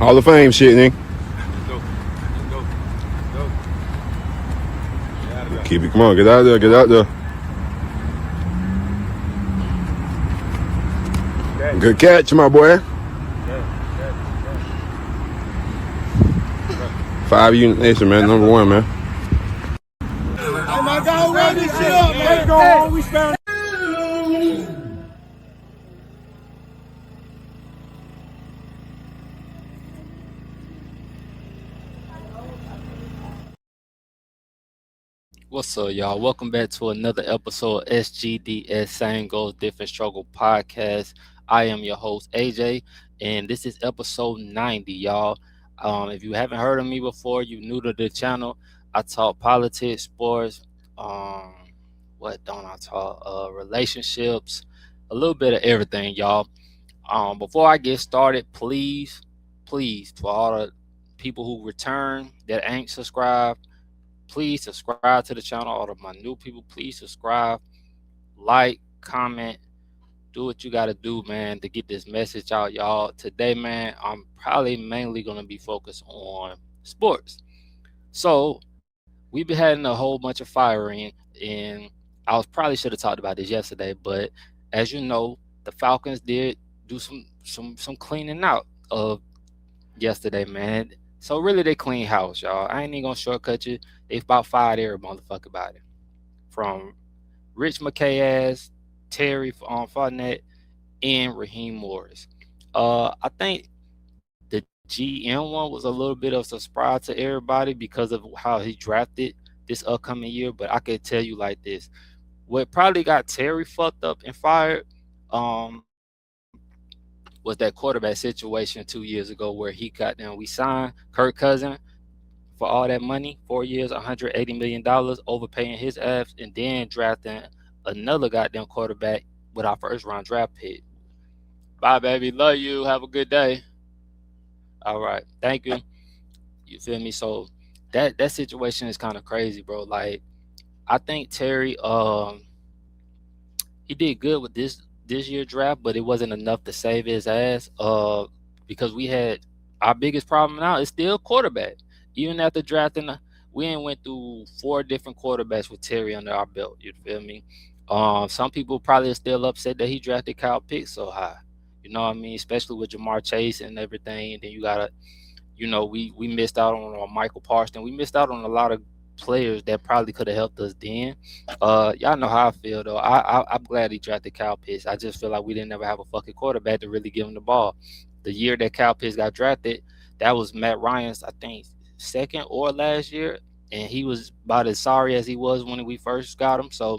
Hall of Fame shit, nigga. Keep it. Come on, get out there. Get out there. Good catch, my boy. 5 Unit Nation, man. Number one, man. Oh my God, run this shit up, man. Let's go home. We found. What's up, y'all? Welcome back to another episode of SGDS Same Goals Different Struggle podcast. I am your host, Ajay, and this is episode 90, y'all. If you haven't heard of me before, you're new to the channel. I talk politics, sports, what don't I talk? Relationships, a little bit of everything, y'all. Before I get started, please, to all the people who return that ain't subscribed, please subscribe to the channel. All of my new people, please subscribe, like, comment, do what you got to do, man, to get this message out, y'all. Today, man, I'm probably mainly going to be focused on sports. So we've been having a whole bunch of firing, and I probably should have talked about this yesterday, but as you know, the Falcons did do some cleaning out of yesterday, man. So really, they clean house, y'all. I ain't even gonna shortcut you. They about fired every motherfucker about it, from Rich McKay ass, Terry on Fournette, and Raheem Morris. I think the GM one was a little bit of a surprise to everybody because of how he drafted this upcoming year. But I could tell you like this: what probably got Terry fucked up and fired, was that quarterback situation 2 years ago where we signed Kirk Cousins for all that money, 4 years, $180 million, overpaying his ass, and then drafting another goddamn quarterback with our first round draft pick. Bye, baby. Love you. Have a good day. All right. Thank you. You feel me? So that situation is kind of crazy, bro. Like, I think Terry, he did good with this year draft, but it wasn't enough to save his ass. Because we had our biggest problem now is still quarterback. Even after drafting, we went through 4 different quarterbacks with Terry under our belt. You feel me? Some people probably are still upset that he drafted Kyle Pitts so high. You know what I mean? Especially with Jamar Chase and everything. And then you gotta, we missed out on Michael Parsons. We missed out on a lot of players that probably could have helped us then. Y'all know how I feel though. I'm glad he drafted Kyle Pitts. I just feel like we didn't ever have a fucking quarterback to really give him the ball. The year that Kyle Pitts got drafted, that was Matt Ryan's, I think, second or last year, and he was about as sorry as he was when we first got him. So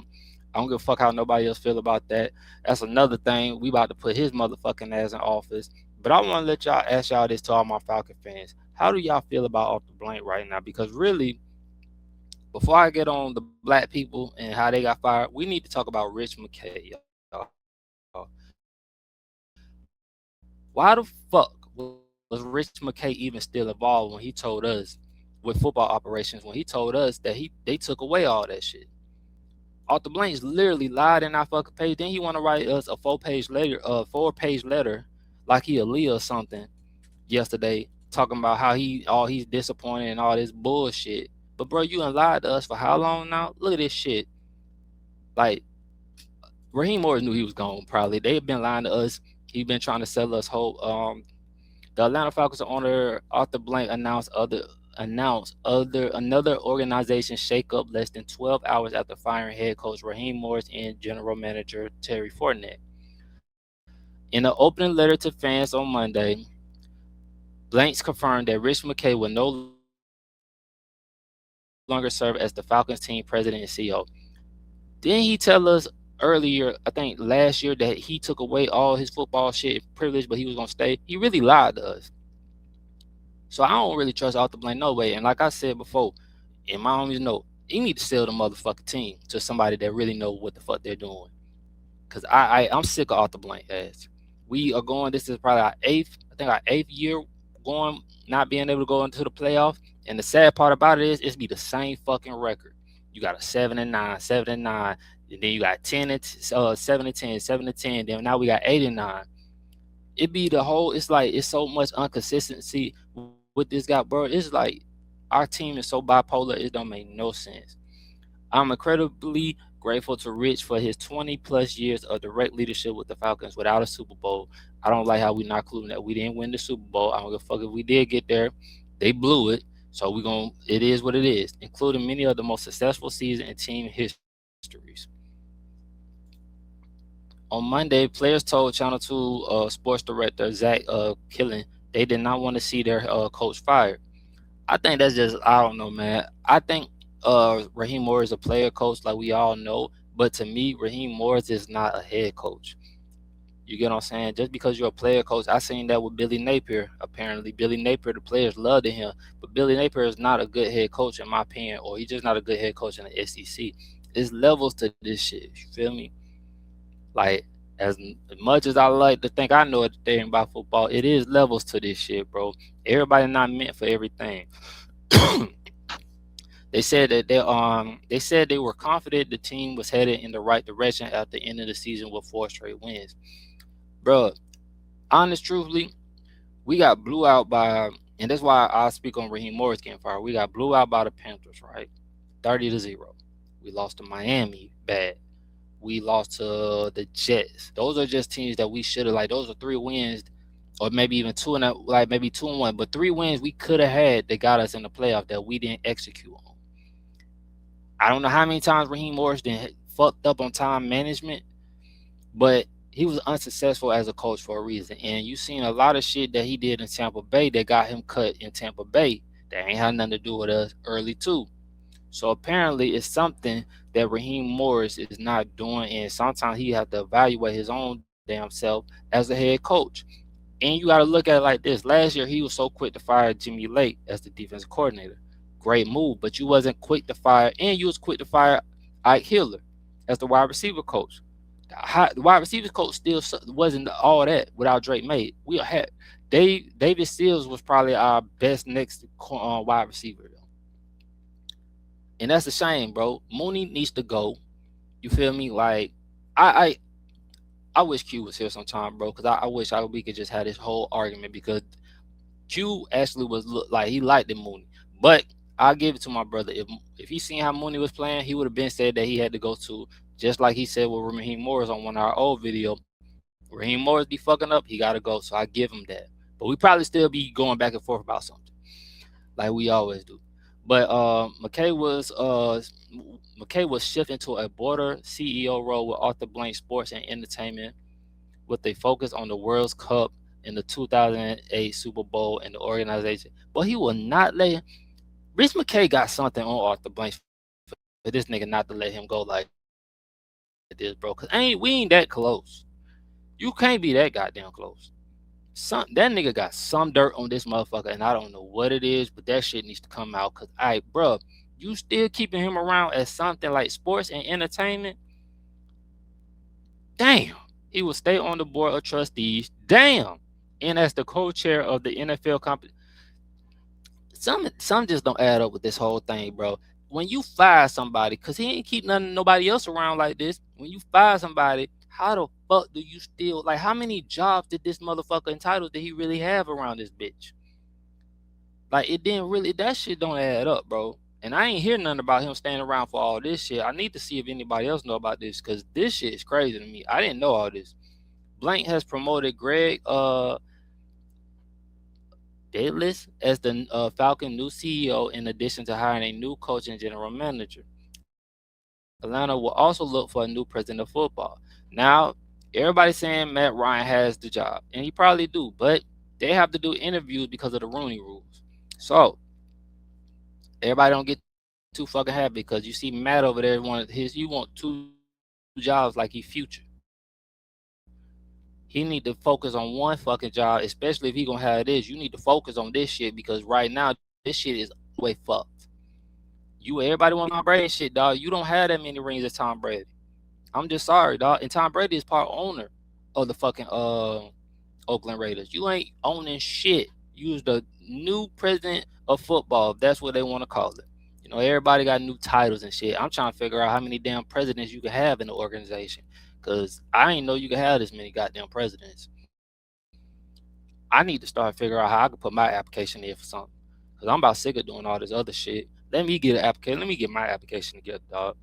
I don't give a fuck how nobody else feel about that. That's another thing. We about to put his motherfucking ass in office. But I want to ask y'all this, to all my Falcon fans. How do y'all feel about Arthur Blank right now? Because really, before I get on the black people and how they got fired, we need to talk about Rich McKay, y'all. Why the fuck was Rich McKay even still involved when he told us with football operations, when he told us that they took away all that shit? Arthur Blanks literally lied in our fucking page. Then he want to write us a 4-page letter like he a Leo or something yesterday, talking about how he's disappointed and all this bullshit. But bro, you done lied to us for how long now? Look at this shit. Like, Raheem Morris knew he was gone. Probably they've been lying to us. He been trying to sell us hope. The Atlanta Falcons owner Arthur Blank announced another organization shakeup less than 12 hours after firing head coach Raheem Morris and general manager Terry Fournette. In an opening letter to fans on Monday, Blanks confirmed that Rich McKay will no longer serve as the Falcons team president and CEO. Didn't he tell us earlier, I think last year, that he took away all his football shit privilege, but he was gonna stay? He really lied to us. So I don't really trust Arthur Blank no way. And like I said before, and my homies know, you need to sell the motherfucking team to somebody that really know what the fuck they're doing. Cause I'm sick of Arthur Blank ass. We are going. This is probably our eighth year going, not being able to go into the playoffs. And the sad part about it is, it's be the same fucking record. You got a 7-9, 7-9. And then you got 7-10, 7-10. Then now we got 8-9. it be the whole. It's like it's so much inconsistency with this guy, bro. It's like our team is so bipolar. It don't make no sense. I'm incredibly grateful to Rich for his 20 plus years of direct leadership with the Falcons without a Super Bowl. I don't like how we not including that we didn't win the Super Bowl. I don't give a fuck if we did get there. They blew it. So it is what it is, including many of the most successful season in team histories. On Monday, players told Channel 2 sports director Zach Killen they did not want to see their coach fired. I think that's just I don't know, man. I think Raheem Morris is a player coach like we all know, but to me, Raheem Morris is not a head coach. You get what I'm saying? Just because you're a player coach, I seen that with Billy Napier. Apparently, Billy Napier, the players loved him, but Billy Napier is not a good head coach in my opinion, or he's just not a good head coach in the SEC. There's levels to this shit. You feel me? Like as much as I like to think I know everything about football, it is levels to this shit, bro. Everybody not meant for everything. They said they were confident the team was headed in the right direction at the end of the season with 4 straight wins. Bro, honest truthfully, we got blew out by, and that's why I speak on Raheem Morris getting fired. We got blew out by the Panthers, right? 30-0. We lost to Miami bad. We lost to the Jets. Those are just teams that we should have, like, those are 3 wins, or maybe even two and like maybe 2-1, but 3 wins we could have had that got us in the playoff that we didn't execute on. I don't know how many times Raheem Morris did fucked up on time management, but he was unsuccessful as a coach for a reason. And you seen a lot of shit that he did in Tampa Bay that got him cut in Tampa Bay that ain't had nothing to do with us early too. So apparently it's something that Raheem Morris is not doing, and sometimes he have to evaluate his own damn self as a head coach. And you got to look at it like this. Last year, he was so quick to fire Jimmy Lake as the defensive coordinator. Great move, but you wasn't quick to fire, and you was quick to fire Ike Hiller as the wide receiver coach. The wide receiver coach still wasn't all that without Drake May. We had David Seals was probably our best next wide receiver, and that's a shame, bro. Mooney needs to go. You feel me? Like I I wish Q was here sometime, bro, because I wish we could just have this whole argument because Q actually was like he liked the Mooney, but I'll give it to my brother. If he seen how Mooney was playing, he would have been said that he had to go to, just like he said with Raheem Morris on one of our old video. Raheem Morris be fucking up, he gotta go. So I give him that. But we probably still be going back and forth about something, like we always do. But McKay was shifting to a broader CEO role with Arthur Blank Sports and Entertainment, with a focus on the World Cup in the 2008 Super Bowl and the organization. But he will not let Rich McKay got something on Arthur Blank for this nigga not to let him go like this, bro. Cause we ain't that close. You can't be that goddamn close. That nigga got some dirt on this motherfucker, and I don't know what it is, but that shit needs to come out. Cause bro, you still keeping him around as something like sports and entertainment. Damn. He will stay on the board of trustees. Damn. And as the co-chair of the NFL company. Some just don't add up with this whole thing, bro. When you fire somebody, cause he ain't keep nobody else around like this. When you fire somebody, how the fuck do you still like? How many jobs did this motherfucker entitled did he really have around this bitch? Like it didn't really. That shit don't add up, bro. And I ain't hear nothing about him staying around for all this shit. I need to see if anybody else know about this, cause this shit is crazy to me. I didn't know all this. Blank has promoted Greg Daedalus as the Falcon new CEO, in addition to hiring a new coach and general manager. Atlanta will also look for a new president of football. Now, everybody's saying Matt Ryan has the job, and he probably do, but they have to do interviews because of the Rooney rules. So everybody don't get too fucking happy because you see Matt over there you want 2 jobs like he future. He need to focus on one fucking job, especially if he gonna have this. You need to focus on this shit because right now this shit is way fucked. Everybody want Tom Brady and shit, dog. You don't have that many rings as Tom Brady. I'm just sorry, dog. And Tom Brady is part owner of the fucking Oakland Raiders. You ain't owning shit. You was the new president of football, if that's what they want to call it. You know, everybody got new titles and shit. I'm trying to figure out how many damn presidents you can have in the organization. Cause I ain't know you can have this many goddamn presidents. I need to start figuring out how I can put my application in for something. Cause I'm about sick of doing all this other shit. Let me get an application. Let me get my application together, dog.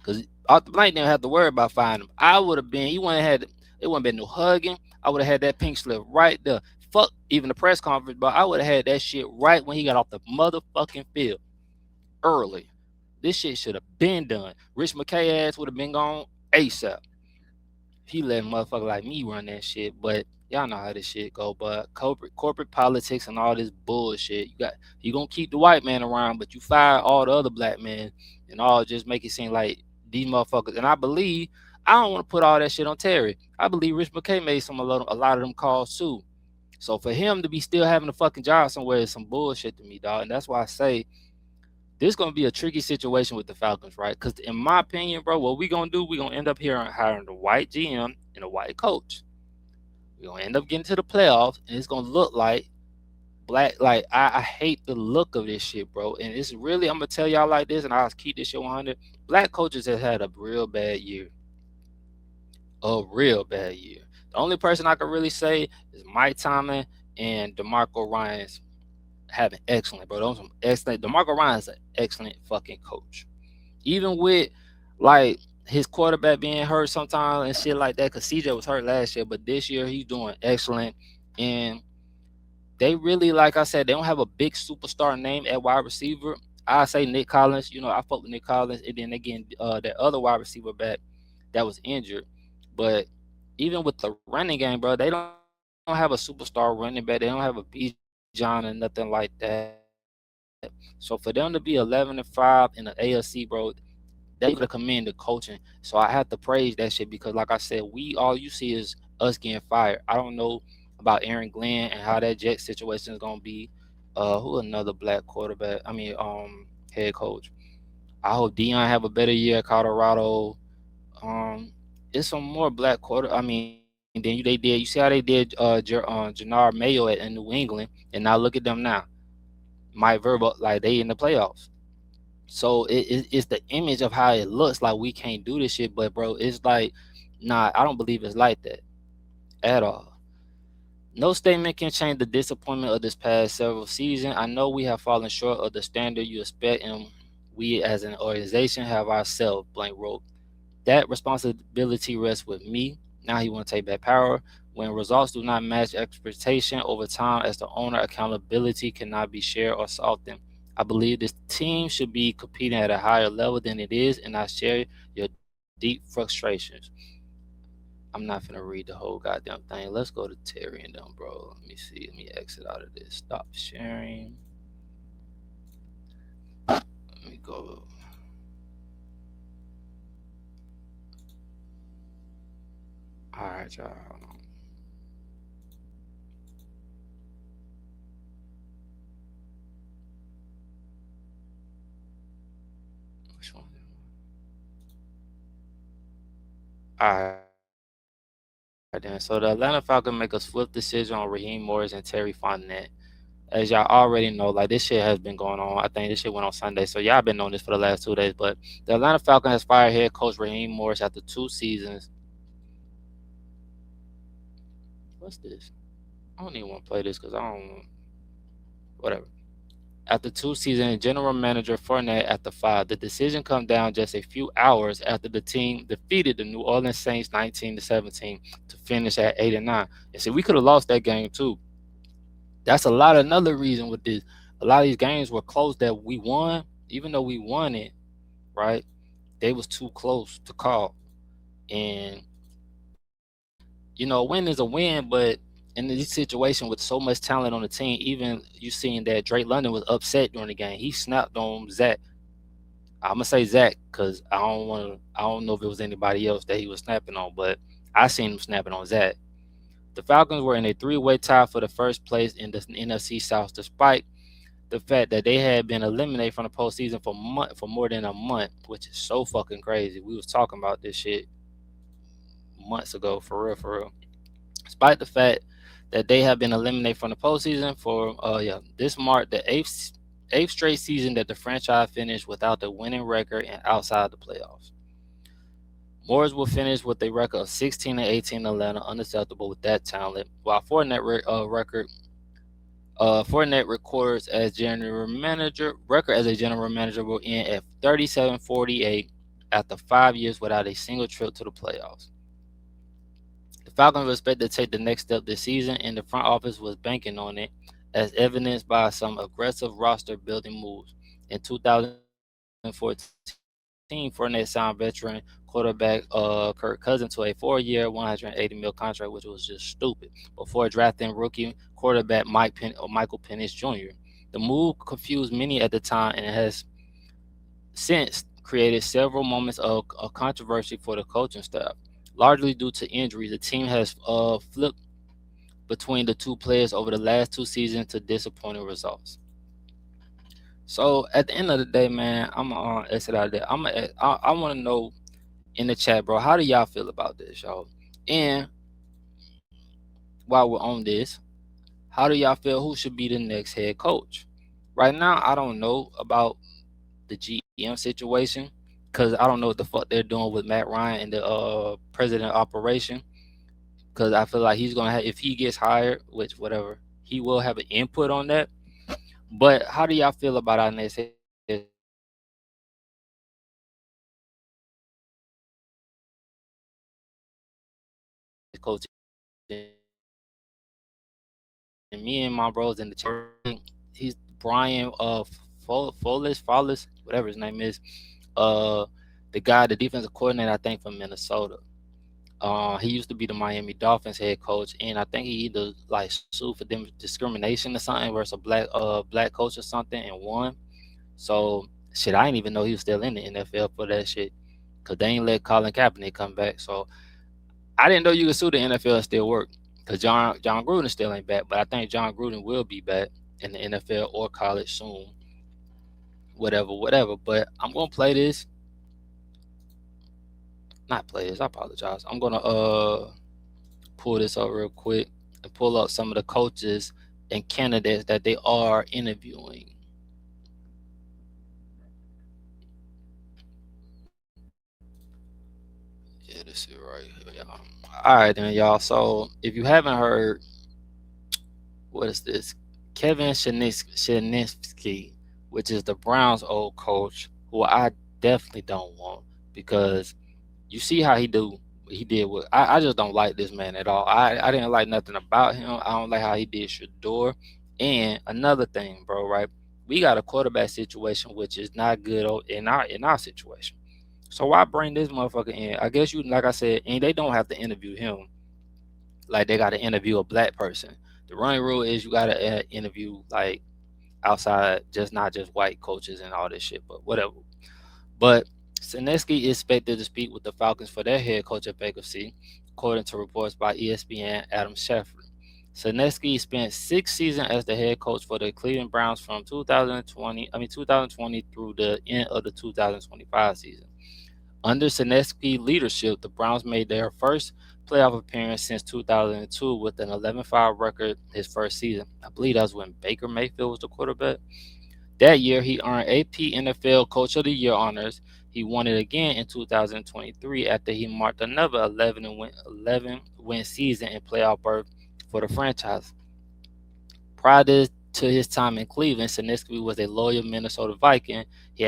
Cause Arthur Blank didn't have to worry about finding him. I would have been. You wouldn't have had. It wouldn't been no hugging. I would have had that pink slip right there. Fuck even the press conference, but I would have had that shit right when he got off the motherfucking field early. This shit should have been done. Rich McKay ass would have been gone ASAP. He let a motherfucker like me run that shit, but y'all know how this shit go. But corporate politics and all this bullshit. You gonna keep the white man around, but you fire all the other black men and all just make it seem like these motherfuckers. And I don't want to put all that shit on Terry. I believe Rich McKay made a lot of them calls too. So for him to be still having a fucking job somewhere is some bullshit to me, dog. And that's why I say this is gonna be a tricky situation with the Falcons, right? Because in my opinion, bro, what we gonna do? We gonna end up here hiring the white GM and a white coach. We gonna end up getting to the playoffs, and it's gonna look like black. Like I hate the look of this shit, bro. And it's really, I'm gonna tell y'all like this, and I'll keep this shit 100. Black coaches have had a real bad year, a real bad year. The only person I can really say is Mike Tomlin and DeMarco Ryans having excellent, bro. Those are excellent. DeMarco Ryans is an excellent fucking coach. Even with like his quarterback being hurt sometimes and shit like that, because CJ was hurt last year, but this year he's doing excellent. And they really, like I said, they don't have a big superstar name at wide receiver. I say Nick Collins. You know, I fuck with Nick Collins, and then again, that other wide receiver back that was injured. But even with the running game, bro, they don't have a superstar running back. They don't have a B. John and nothing like that. So for them to be 11-5 in the AFC, bro, they gotta commend the coaching. So I have to praise that shit because, like I said, all you see is us getting fired. I don't know about Aaron Glenn and how that Jet situation is gonna be. Who another black quarterback? Head coach. I hope Dion have a better year at Colorado. It's some more black quarter. I mean, then they did. You see how they did Jannard Mayo in New England, and now look at them now. My verbal, like they in the playoffs. So it's the image of how it looks like we can't do this shit. But bro, it's like, nah, I don't believe it's like that at all. No statement can change the disappointment of this past several seasons. I know we have fallen short of the standard you expect, and we as an organization have ourselves, blank wrote. That responsibility rests with me. Now he want to take back power. When results do not match expectation over time as the owner, accountability cannot be shared or softened. I believe this team should be competing at a higher level than it is, and I share your deep frustrations. I'm not gonna read the whole goddamn thing. Let's go to Terry and them, bro. Let me see. Let me exit out of this. Stop sharing. Let me go. All right, y'all. Hold on. Which one? All right, then. So the Atlanta Falcons make a swift decision on Raheem Morris and Terry Fournette. As y'all already know, like this shit has been going on. I think this shit went on Sunday, so y'all been knowing this for the last 2 days. But the Atlanta Falcons has fired head coach Raheem Morris after 2 seasons. What's this? I don't even want to play this because I don't. Whatever. After 2 seasons, general manager Fournette after 5. The decision comes down just a few hours after the team defeated the New Orleans Saints 19-17 to finish at 8-9. And see, we could have lost that game too. That's a lot. Another reason with this, a lot of these games were close that we won, even though we won it, right? They was too close to call. And a win is a win, but in this situation with so much talent on the team, even you seeing that Drake London was upset during the game. He snapped on Zach. I'm gonna say Zach because I don't know if it was anybody else that he was snapping on, but I seen him snapping on Zach. The Falcons were in a three-way tie for the first place in the NFC South, despite the fact that they had been eliminated from the postseason for more than a month, which is so fucking crazy. We was talking about this shit months ago, for real, for real. Despite the fact that they have been eliminated from the postseason for this marked the eighth straight season that the franchise finished without the winning record and outside the playoffs. Moors will finish with a record of 16 and 18 in Atlanta, unacceptable with that talent. While Fournette records as general manager record as a general manager will end at 37-48 after 5 years without a single trip to the playoffs. The Falcons were expected to take the next step this season, and the front office was banking on it, as evidenced by some aggressive roster building moves. In 2014, Fournette signed veteran quarterback Kirk Cousins to a 4-year, $180 million contract, which was just stupid, before drafting rookie quarterback Michael Penix Jr. The move confused many at the time and has since created several moments of controversy for the coaching staff. Largely due to injuries, the team has flipped between the two players over the last two seasons to disappointing results. So at the end of the day, man, I'm gonna exit out of there. I want to know in the chat, bro, how do y'all feel about this, y'all? And while we're on this, how do y'all feel who should be the next head coach? Right now, I don't know about the GM situation because I don't know what the fuck they're doing with Matt Ryan and the president operation. Because I feel like he's gonna have, if he gets hired, which whatever, he will have an input on that. But how do y'all feel about our next head coach? Because I feel like we need a head coach that's gonna be and me and my bros in the chat, he's Brian Follis, whatever his name is. The guy, the defensive coordinator, I think from Minnesota. He used to be the Miami Dolphins head coach, and I think he either like sued for discrimination or something, versus a black coach or something, and won. So shit, I didn't even know he was still in the NFL for that shit, cause they ain't let Colin Kaepernick come back. So I didn't know you could sue the NFL and still work, cause John Gruden still ain't back, but I think John Gruden will be back in the NFL or college soon. Whatever. But I'm gonna play this. Not play this. I apologize. I'm gonna pull this up real quick and pull up some of the coaches and candidates that they are interviewing. Yeah, this is right here, y'all. All right, then, y'all. So if you haven't heard, what is this? Kevin Shininski, which is the Browns' old coach, who I definitely don't want because you see how he did what I just don't like this man at all. I didn't like nothing about him. I don't like how he did Shador. And another thing, bro, right? We got a quarterback situation which is not good in our situation. So why bring this motherfucker in? I guess you, like I said, and they don't have to interview him like they got to interview a black person. The running rule is you got to interview like outside, just not just white coaches and all this shit, but whatever. But Sineski is expected to speak with the Falcons for their head coach at vacancy, according to reports by ESPN Adam Schefter. Sineski spent 6 seasons as the head coach for the Cleveland Browns from 2020 through the end of the 2025 season. Under Sineski's leadership, the Browns made their first playoff appearance since 2002 with an 11-5 record his first season. I believe that was when Baker Mayfield was the quarterback. That year, he earned AP NFL Coach of the Year honors. He won it again in 2023 after he marked another 11-win season and playoff berth for the franchise. Prior to his time in Cleveland, Sineski was a loyal Minnesota Viking. He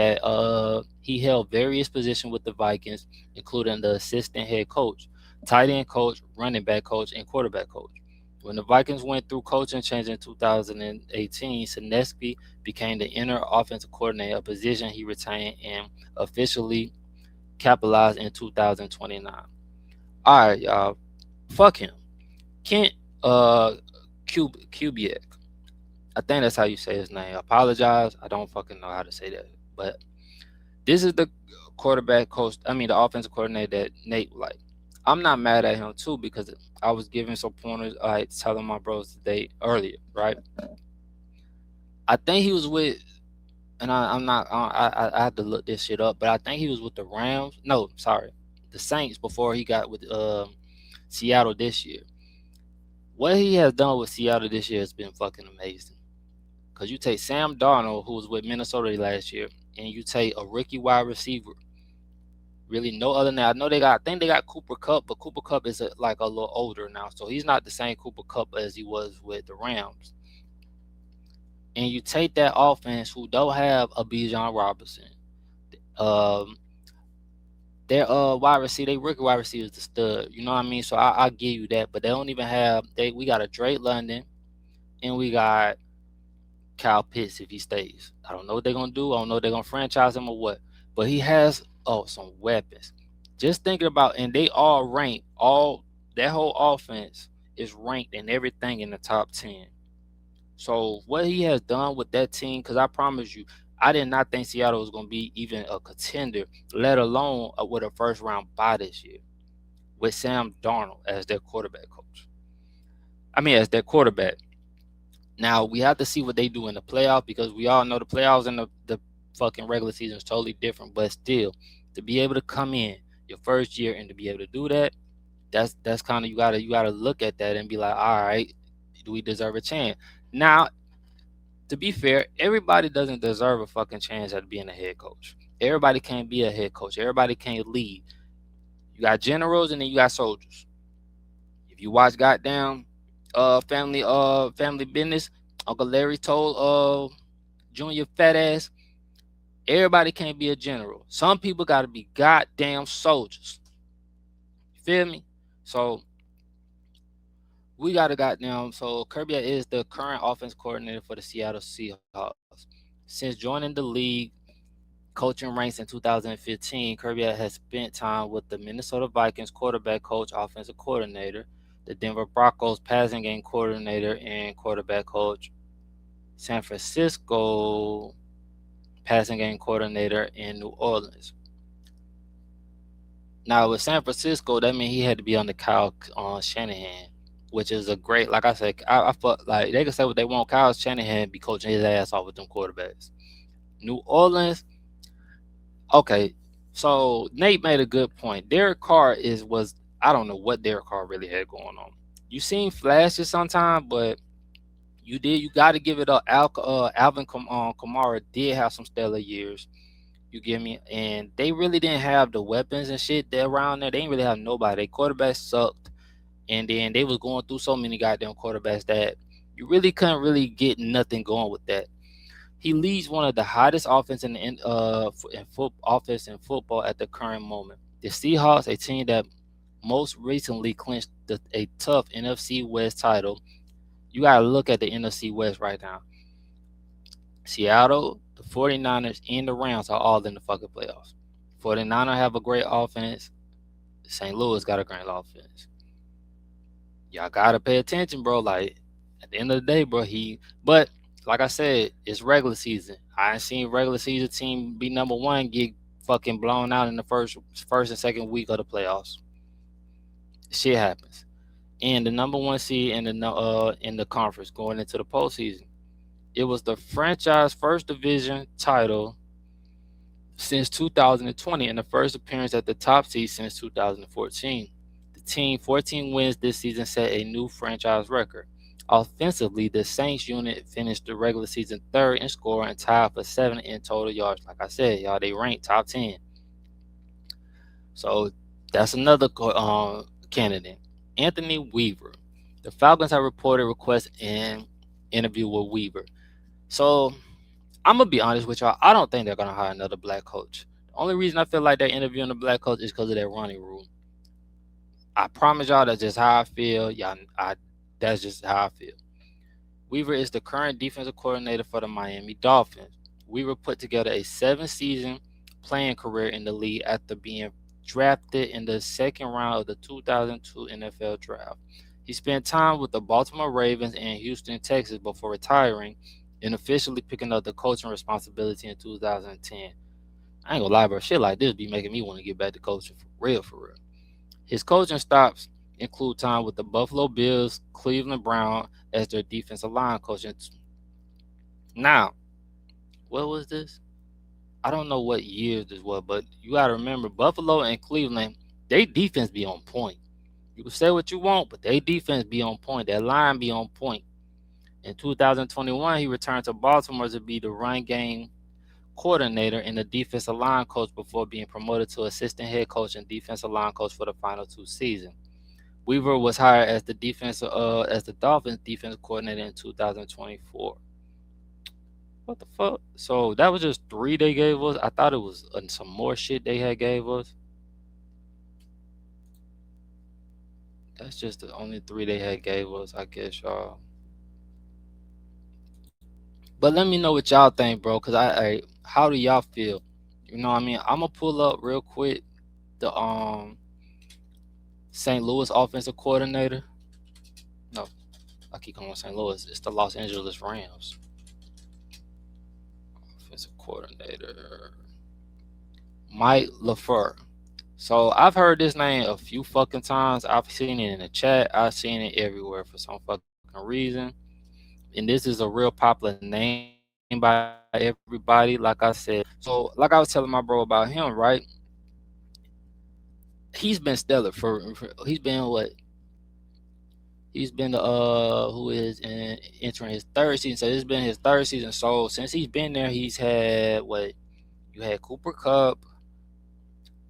held various positions with the Vikings, including the assistant head coach, tight end coach, running back coach, and quarterback coach. When the Vikings went through coaching change in 2018, Sineski became the inner offensive coordinator, a position he retained and officially capitalized in 2029. All right, y'all. Fuck him. Kent Kubiak. I think that's how you say his name. I apologize. I don't fucking know how to say that. But this is the the offensive coordinator that Nate like. I'm not mad at him too because I was giving some pointers, like telling my bros today earlier, right? I think he was with, and I'm not, I had to look this shit up, but I think he was with the Rams. No, sorry, the Saints before he got with Seattle this year. What he has done with Seattle this year has been fucking amazing. Because you take Sam Darnold, who was with Minnesota last year, and you take a rookie wide receiver Really, no other than that. I know they got. I think they got Cooper Cup, but Cooper Cup is like a little older now, so he's not the same Cooper Cup as he was with the Rams. And you take that offense who don't have a Bijan Robinson, um, their wide receiver, they rookie wide receiver is the stud. You know what I mean? So I give you that, but they don't even have. We got a Drake London and we got Kyle Pitts if he stays. I don't know what they're gonna do. I don't know if they're gonna franchise him or what. But he has some weapons. Just thinking about, and they all rank all that whole offense is ranked in everything in the top 10. So what he has done with that team, because I promise you, I did not think Seattle was gonna be even a contender, let alone with a first round bye this year with Sam Darnold as their quarterback coach. I mean, as their quarterback. Now we have to see what they do in the playoffs because we all know the playoffs and the fucking regular season is totally different. But still, to be able to come in your first year and to be able to do that, that's kind of you gotta look at that and be like, all right, do we deserve a chance? Now, to be fair, everybody doesn't deserve a fucking chance at being a head coach. Everybody can't be a head coach. Everybody can't lead. You got generals and then you got soldiers. If you watch goddamn family business, Uncle Larry told Junior fat ass, everybody can't be a general. Some people gotta be goddamn soldiers. You feel me? So we got a goddamn so Kirby is the current offense coordinator for the Seattle Seahawks. Since joining the league, coaching ranks in 2015, Kirby has spent time with the Minnesota Vikings quarterback coach, offensive coordinator, the Denver Broncos passing game coordinator and quarterback coach, San Francisco passing game coordinator in New Orleans. Now with San Francisco, that means he had to be on the Kyle Shanahan, which is a great. Like I said, I felt like they can say what they want. Kyle Shanahan be coaching his ass off with them quarterbacks. New Orleans, okay. So Nate made a good point. Derek Carr was I don't know what Derek Carr really had going on. You seen flashes sometimes, but you got to give it up. Alvin Kamara did have some stellar years. You get me? And they really didn't have the weapons and shit that around there. They didn't really have nobody. Their quarterbacks sucked. And then they was going through so many goddamn quarterbacks that you really couldn't really get nothing going with that. He leads one of the hottest offense offense in football at the current moment. The Seahawks, a team that most recently clinched a tough NFC West title. You got to look at the NFC West right now. Seattle, the 49ers, and the Rams are all in the fucking playoffs. 49ers have a great offense. St. Louis got a great offense. Y'all got to pay attention, bro. Like, at the end of the day, bro, but like I said, it's regular season. I ain't seen regular season team be number one get fucking blown out in the first and second week of the playoffs. Shit happens. And the number one seed in the conference going into the postseason. It was the franchise first division title since 2020 and the first appearance at the top seed since 2014. The team 14 wins this season set a new franchise record. Offensively, the Saints unit finished the regular season third in scoring and tied for seventh in total yards. Like I said, y'all, they ranked top 10. So that's another candidate. Anthony Weaver. The Falcons have reported requests an interview with Weaver. So I'm gonna be honest with y'all. I don't think they're gonna hire another black coach. The only reason I feel like they're interviewing a black coach is because of their running rule. I promise y'all that's just how I feel. That's just how I feel. Weaver is the current defensive coordinator for the Miami Dolphins. Weaver put together a 7-season playing career in the league after being drafted in the second round of the 2002 NFL Draft. He spent time with the Baltimore Ravens and Houston, Texas before retiring and officially picking up the coaching responsibility in 2010. I ain't gonna lie, bro. Shit like this be making me want to get back to coaching for real, for real. His coaching stops include time with the Buffalo Bills, Cleveland Browns as their defensive line coach. Now, what was this? I don't know what year this was, but you gotta remember Buffalo and Cleveland, they defense be on point. You can say what you want, but they defense be on point. Their line be on point. In 2021, he returned to Baltimore to be the run game coordinator and a defensive line coach before being promoted to assistant head coach and defensive line coach for the final 2 seasons. Weaver was hired as the Dolphins defensive coordinator in 2024. What the fuck? So that was just three they gave us. I thought it was some more shit they had gave us. That's just the only three they had gave us, I guess, y'all. But let me know what y'all think, bro. Cause how do y'all feel? You know what I mean? I'm gonna pull up real quick the St. Louis offensive coordinator. No, I keep calling St. Louis. It's the Los Angeles Rams offensive coordinator, Mike LaFleur. So I've heard this name a few fucking times. I've seen it in the chat. I've seen it everywhere for some fucking reason. And this is a real popular name by everybody. Like I said, so like I was telling my bro about him, right? He's been stellar for he's been the who is entering his third season. So this has been his third season. So since he's been there, he's had what you had Cooper Cup.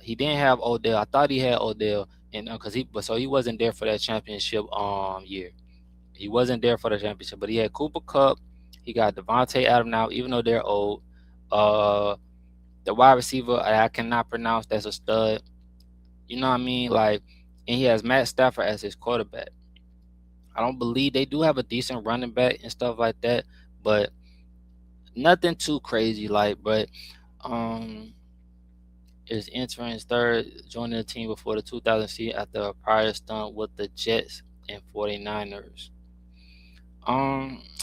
He didn't have Odell. I thought he had Odell, and so he wasn't there for that championship year. He wasn't there for the championship, but he had Cooper Cup. He got Devontae Adams now, even though they're old. The wide receiver I cannot pronounce. That's a stud. You know what I mean? Like, and he has Matt Stafford as his quarterback. I don't believe they do have a decent running back and stuff like that, but nothing too crazy. Like, but is entering his third, joining the team before the 2000 season after a prior stunt with the Jets and 49ers.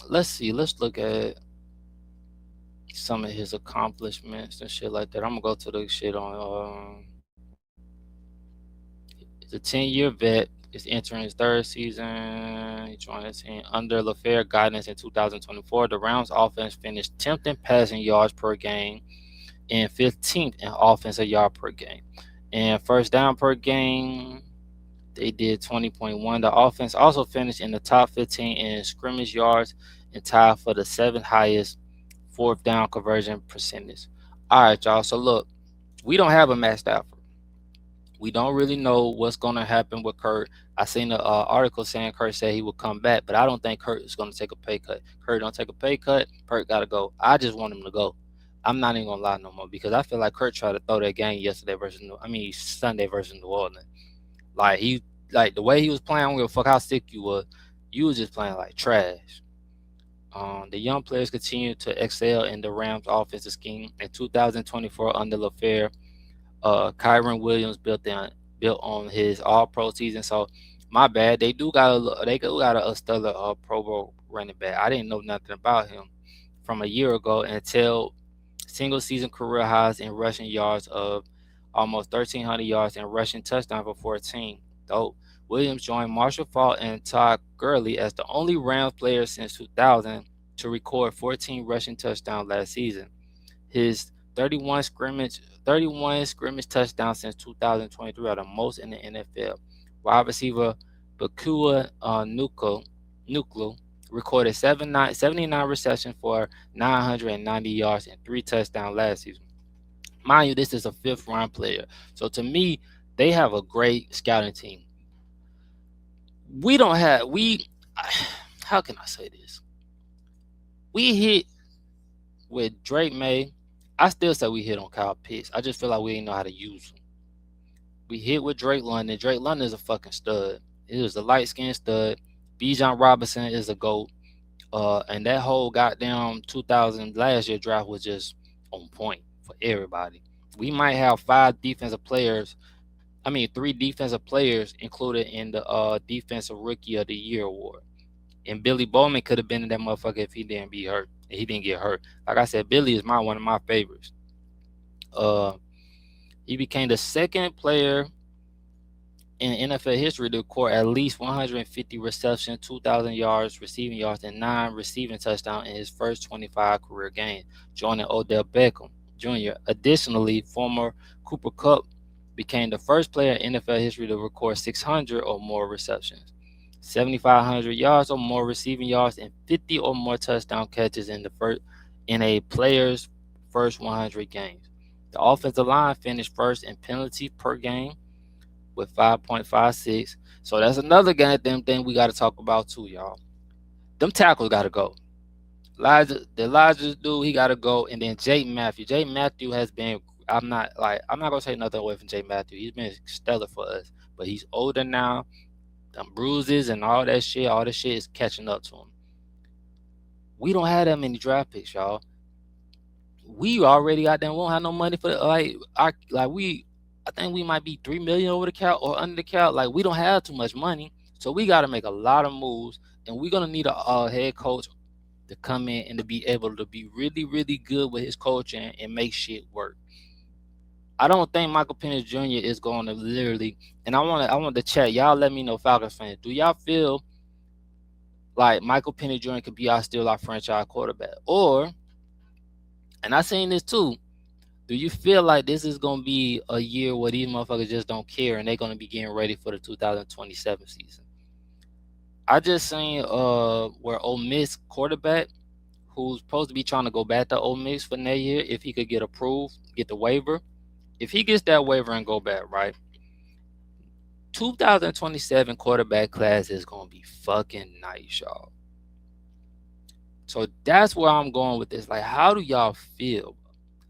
Let's see. Let's look at some of his accomplishments and shit like that. I'm gonna go to the shit on. He's a 10-year vet. Is entering his third season. He joined the team under LaFleur guidance in 2024. The Rams offense finished 10th in passing yards per game and 15th in offensive yard per game. And first down per game, they did 20.1. The offense also finished in the top 15 in scrimmage yards and tied for the 7th highest fourth down conversion percentage. All right, y'all. So look, we don't have a Matt Stafford. We don't really know what's going to happen with Kurt. I seen an article saying Kurt said he would come back, but I don't think Kurt is going to take a pay cut. Kurt don't take a pay cut. Kurt got to go. I just want him to go. I'm not even going to lie no more because I feel like Kurt tried to throw that game Sunday versus New Orleans. Like the way he was playing, I don't give a fuck how sick you was just playing like trash. The young players continue to excel in the Rams' offensive scheme. In 2024, under LaFleur, Kyron Williams built on his All-Pro season. So my bad, they got a stellar Pro Bowl running back. I didn't know nothing about him from a year ago until single season career highs in rushing yards of almost 1,300 yards and rushing touchdown for 14. Though Williams joined Marshall Faulk and Todd Gurley as the only Rams player since 2000 to record 14 rushing touchdowns last season. His 31 scrimmage touchdowns since 2023 are the most in the NFL. Wide receiver Bakua Nuklu recorded 79 receptions for 990 yards and 3 touchdowns last season. Mind you, this is a 5th-round player. So to me, they have a great scouting team. How can I say this? We hit with Drake May. I still say we hit on Kyle Pitts. I just feel like we didn't know how to use him. We hit with Drake London. Drake London is a fucking stud. He was a light-skinned stud. Bijan Robinson is a GOAT. And that whole goddamn 2000 last year draft was just on point for everybody. We might have 3 defensive players included in the Defensive Rookie of the Year award. And Billy Bowman could have been in that motherfucker if he didn't be hurt. He didn't get hurt. Like I said, Billy is one of my favorites. He became the 2nd player in NFL history to record at least 150 receptions, 2,000 yards, receiving yards, and 9 receiving touchdowns in his first 25 career games, joining Odell Beckham Jr. Additionally, former Cooper Kupp became the first player in NFL history to record 600 or more receptions, 7,500 yards or more receiving yards, and 50 or more touchdown catches in a player's first 100 games. The offensive line finished first in penalties per game with 5.56. So that's another goddamn thing we got to talk about too, y'all. Them tackles got to go. Elijah dude, he got to go, and then Jay Matthew. Jay Matthew has been. I'm not gonna say nothing away from Jay Matthew. He's been stellar for us, but he's older now. Them bruises and all that shit is catching up to him. We don't have that many draft picks, y'all. We already got them. We don't have no money for I think we might be 3 million over the cap or under the cap. Like we don't have too much money, so we got to make a lot of moves, and we're gonna need a head coach to come in and to be able to be really, really good with his coaching and make shit work. I don't think Michael Penix Jr. is going to literally, and I want to chat. Y'all let me know, Falcons fans. Do y'all feel like Michael Penix Jr. could be still our franchise quarterback? Or, and I seen this too, do you feel like this is going to be a year where these motherfuckers just don't care and they're going to be getting ready for the 2027 season? I just seen where Ole Miss quarterback, who's supposed to be trying to go back to Ole Miss for next year, if he could get approved, get the waiver. If he gets that waiver and go back, right, 2027 quarterback class is going to be fucking nice, y'all. So that's where I'm going with this. Like, how do y'all feel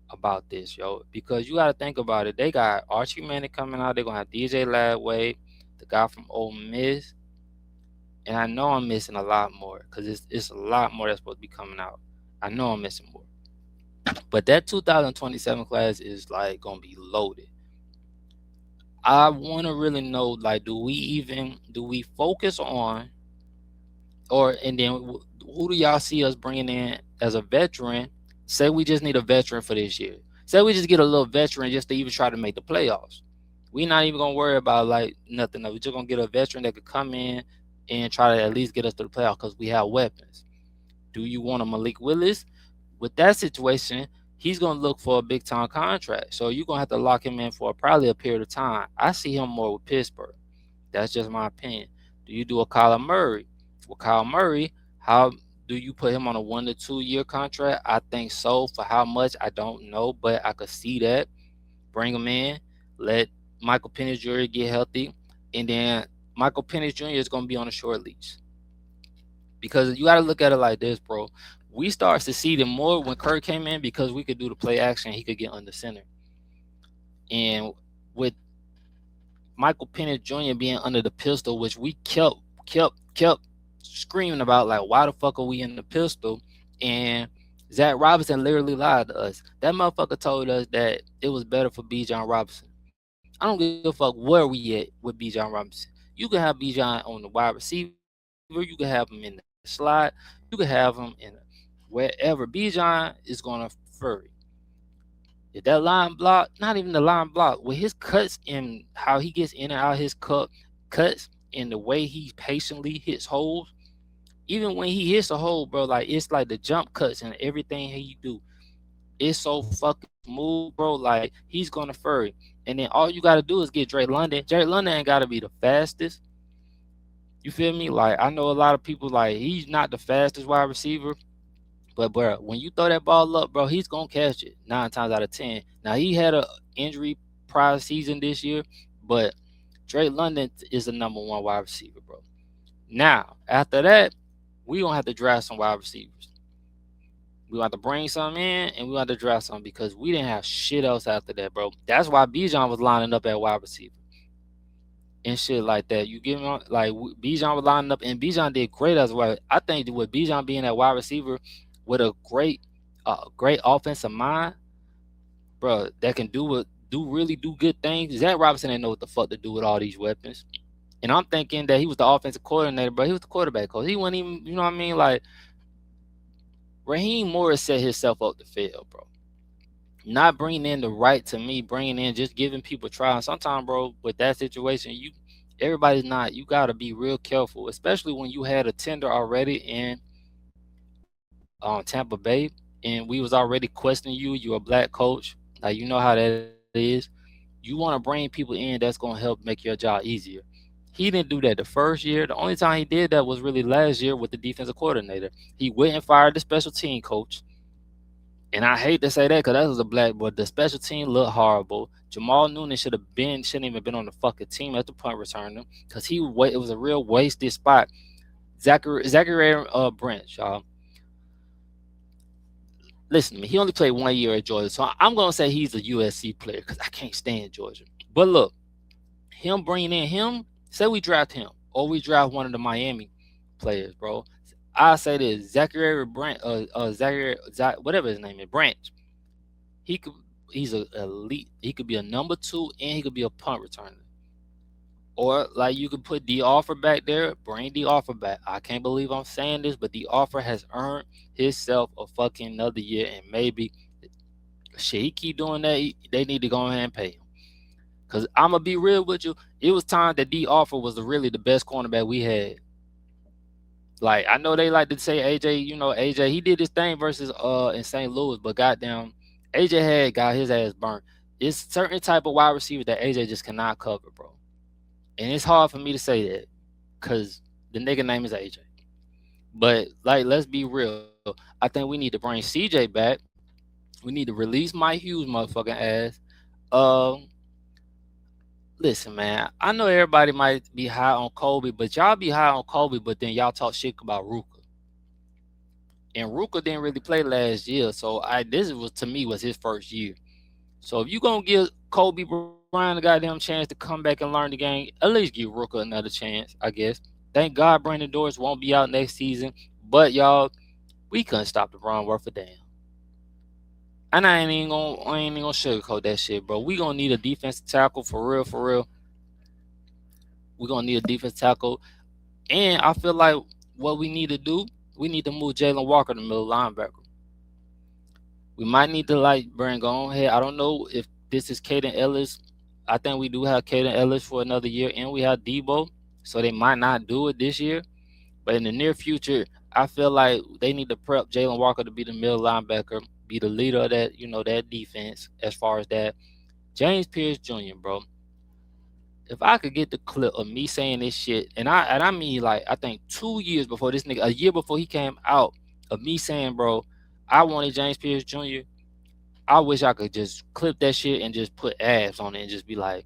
about this, yo? Because you got to think about it. They got Archie Manning coming out. They're going to have DJ Ladway, the guy from Ole Miss. And I know I'm missing a lot more because it's a lot more that's supposed to be coming out. I know I'm missing more. But that 2027 class is like going to be loaded. I want to really know, like, do we focus on, and then who do y'all see us bringing in as a veteran? Say we just need a veteran for this year. Say we just get a little veteran just to even try to make the playoffs. We're not even going to worry about, like, nothing. We're just going to get a veteran that could come in and try to at least get us to the playoffs because we have weapons. Do you want a Malik Willis? With that situation, he's going to look for a big-time contract. So you're going to have to lock him in for probably a period of time. I see him more with Pittsburgh. That's just my opinion. Do you do a Kyler Murray? With Kyle Murray, how do you put him on a 1 to 2 year contract? I think so. For how much, I don't know, but I could see that. Bring him in. Let Michael Penix Jr. get healthy. And then Michael Penix Jr. is going to be on a short leash. Because you got to look at it like this, bro. We start succeeding more when Kirk came in because we could do the play action. He could get under center. And with Michael Penix Jr. being under the pistol, which we kept screaming about, like, why the fuck are we in the pistol? And Zach Robinson literally lied to us. That motherfucker told us that it was better for Bijan Robinson. I don't give a fuck where we at with Bijan Robinson. You can have Bijan on the wide receiver. You can have him in the slot. You can have him in wherever. Bijan is going to furry. If that line block, not even the line block, with his cuts and how he gets in and out of his cuts and the way he patiently hits holes, even when he hits a hole, bro, like, it's like the jump cuts and everything he do. It's so fucking smooth, bro. Like, he's going to furry. And then all you got to do is get Drake London. Drake London ain't got to be the fastest. You feel me? Like, I know a lot of people, like, he's not the fastest wide receiver. But, bro, when you throw that ball up, bro, he's going to catch it 9 times out of 10. Now, he had an injury prior season this year, but Drake London is the number 1 wide receiver, bro. Now, after that, we going to have to draft some wide receivers. We want to bring some in, and we want to draft some because we didn't have shit else after that, bro. That's why Bijan was lining up at wide receiver and shit like that. You get me? Like, Bijan was lining up, and Bijan did great as well. I think with Bijan being at wide receiver with a great offensive mind, bro, that can do good things. Zach Robinson didn't know what the fuck to do with all these weapons. And I'm thinking that he was the offensive coordinator, but he was the quarterback coach. He wasn't even, you know what I mean? Like, Raheem Morris set himself up to fail, bro. Not bringing in bringing in, just giving people trials. Sometimes, bro, with that situation, you got to be real careful, especially when you had a tender already in Tampa Bay, and we was already questioning you. You're a black coach. Like, you know how that is. You want to bring people in that's going to help make your job easier. He didn't do that the first year. The only time he did that was really last year with the defensive coordinator. He went and fired the special team coach. And I hate to say that because that was a black, but the special team looked horrible. Jamal Noonan shouldn't even been on the fucking team at the punt returner because it was a real wasted spot. Zachary Branch, y'all. Listen to me. He only played 1 year at Georgia, so I'm gonna say he's a USC player because I can't stand Georgia. But look, him bringing in him, say we draft him or we draft one of the Miami players, bro. I say this: Zachary Branch, whatever his name is, Branch. He could, he's a elite. He could be a number two, and he could be a punt returner. Or like you could put the offer back there, bring the offer back. I can't believe I'm saying this, but the offer has earned himself a fucking another year, and maybe shit he keep doing that. They need to go ahead and pay him. Cause I'm gonna be real with you, it was time that D offer was really the best cornerback we had. Like I know they like to say AJ, AJ he did his thing versus in St. Louis, but goddamn AJ had got his ass burnt. It's certain type of wide receiver that AJ just cannot cover, bro. And it's hard for me to say that because the nigga name is AJ. But like, let's be real. I think we need to bring CJ back. We need to release Mike Hughes, motherfucking ass. Um, Listen, man. I know everybody might be high on Kobe, but y'all be high on Kobe, but then y'all talk shit about Ruka. And Ruka didn't really play last year, so this was to me was his first year. So if you gonna give Kobe Bryant a goddamn chance to come back and learn the game, at least give Rooker another chance, I guess. Thank God Brandon Doris won't be out next season. But y'all, we couldn't stop the run worth a damn. And I ain't even gonna sugarcoat that shit, bro. We gonna need a defensive tackle for real, for real. We gonna need a defensive tackle. And I feel like what we need to do, we need to move Jalen Walker to middle linebacker. We might need to bring on here. I don't know if this is Caden Ellis. I think we do have Caden Ellis for another year, and we have Debo, so they might not do it this year. But in the near future, I feel like they need to prep Jalen Walker to be the middle linebacker, be the leader of that defense. As far as that, James Pierce Jr., bro. If I could get the clip of me saying this shit, and I mean I think 2 years before this nigga, a year before he came out, of me saying, bro, I wanted James Pierce Jr. I wish I could just clip that shit and just put abs on it and just be like,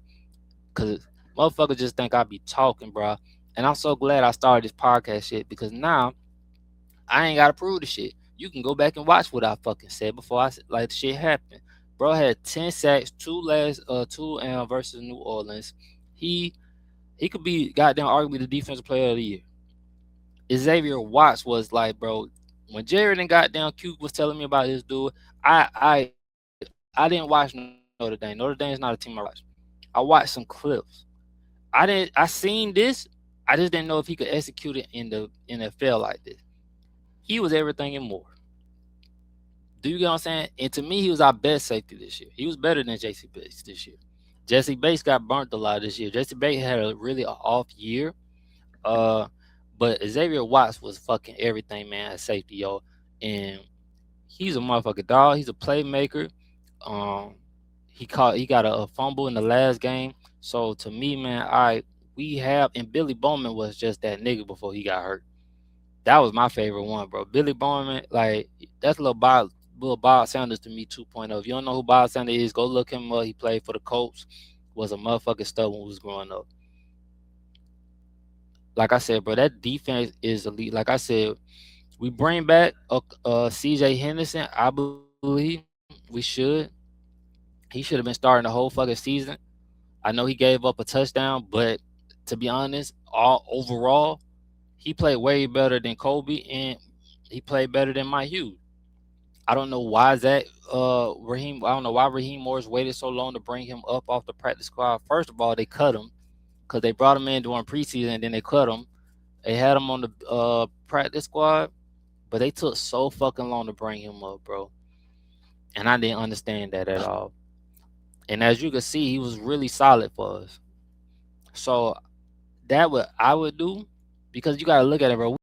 cause motherfuckers just think I be talking, bro. And I'm so glad I started this podcast shit because now I ain't gotta prove the shit. You can go back and watch what I fucking said before the shit happened. Bro had 10 sacks, two versus New Orleans. He could be goddamn arguably the defensive player of the year. Xavier Watts was like, bro, when Jared and goddamn Q was telling me about this dude, I didn't watch Notre Dame. Notre Dame is not a team I watch. I watched some clips. I seen this. I just didn't know if he could execute it in the NFL like this. He was everything and more. Do you get what I'm saying? And to me, he was our best safety this year. He was better than JC Bates this year. Jesse Bates got burnt a lot this year. Jesse Bates had a really off year. Uh, but Xavier Watts was fucking everything, man, at safety, yo. And he's a motherfucking dog. He's a playmaker. Um, he got a fumble in the last game. So to me, man, we have and Billy Bowman was just that nigga before he got hurt. That was my favorite one, bro. Billy Bowman, that's little Bob Sanders to me 2.0. If you don't know who Bob Sanders is, go look him up. He played for the Colts. Was a motherfucking stud when we was growing up. Like I said, bro, that defense is elite. Like I said, we bring back CJ Henderson. I believe we should. He should have been starting the whole fucking season. I know he gave up a touchdown, but to be honest, all overall, he played way better than Kobe and he played better than Mike Hughes. I don't know why Raheem. I don't know why Raheem Morris waited so long to bring him up off the practice squad. First of all, they cut him because they brought him in during preseason and then they cut him. They had him on the practice squad, but they took so fucking long to bring him up, bro. And I didn't understand that at all. And as you can see, he was really solid for us. So that what I would do, because you gotta look at it, bro.